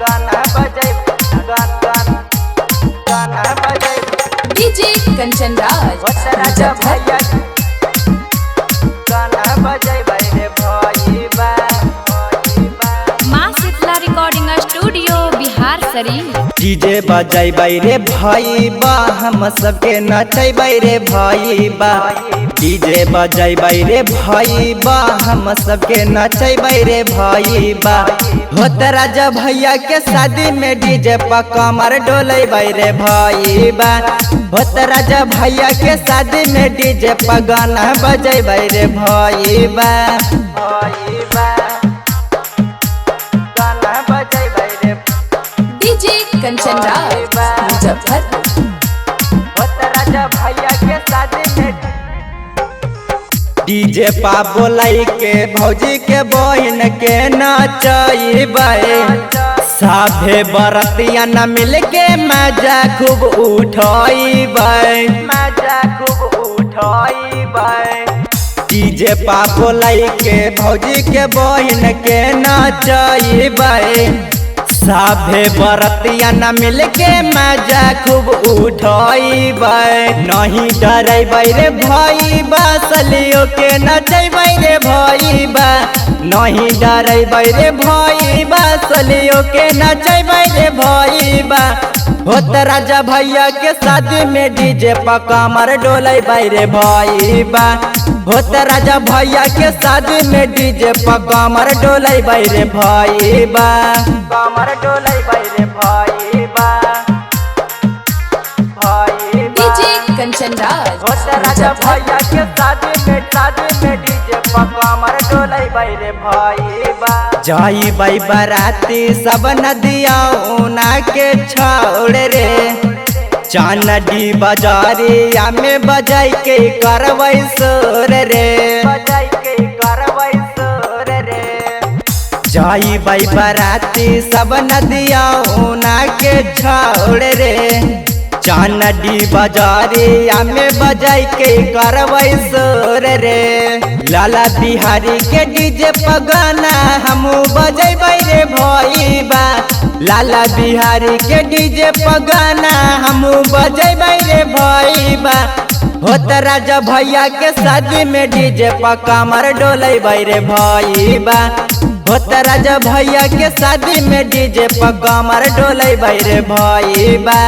गाना बजाई गाना बजाई डीजे कंचन राज राजा भैया गाना बजाई रे भाई बा माँ Shitala recording studio Bihar Sharif. DJ बजाई रे भाई बा हम सबके नचाई रे भाई बा डीजे बजाई रे भाई बा हम सबके नचाई रे भाई बा होत राजा भैया के शादी में डीजे पर कमर डोले रे भाई बा होत राजा भैया के शादी में डीजे पर गाना बजाई रे भाई बा गाना बजाई रे डीजे कंचन राज मुजफ्फरपुर। राजा भैया के शादी में डीजे पा बोलाई के भौजी के बहन के नचाई साभे बरतिया न मिल के मजा खूब उठाई मजा खूब उठाई डीजे पा बोलाई के भौजी के बहन के नचाई साभे बरतिया न मिल के मजा खूब उठाई नहीं डराई रे भाई बा सलियो के नचाई रे भाई बा नहीं डराई रे भाई बा सलियो के नचाई रे भाई बा होत राजा भैया के शादी में डीजे पर कमर डोलाई रे भाई बा होत राजा भैया के शादी में डीजे पर कमर डोलाई रे भाई बा कमर डोलाई रे भाई बा डीजे कंचन राज होत राजा भैया के शादी में डीजे पर कमर डोलाई रे भाई बा जाई बाराती सब नदिया उना के छोड़ रे चांदी बाजारिया में बजाई के करवाई सोर रे बजाई के करवाई सोर रे जाई बाराती सब नदिया उना के छोड़ रे चांदी बाजारिया में बजाई के करवाई सोर रे लाला बिहारी के डीजे पर गाना हम बजाई रे भाई बा लाला बिहारी के डीजे पर गाना हम बजाई रे भाई बा होत राजा भैया के शादी में डीजे पर कमर डोले रे भाई बा होत राजा भैया के शादी में डीजे पर कमर डोले रे भाई बा।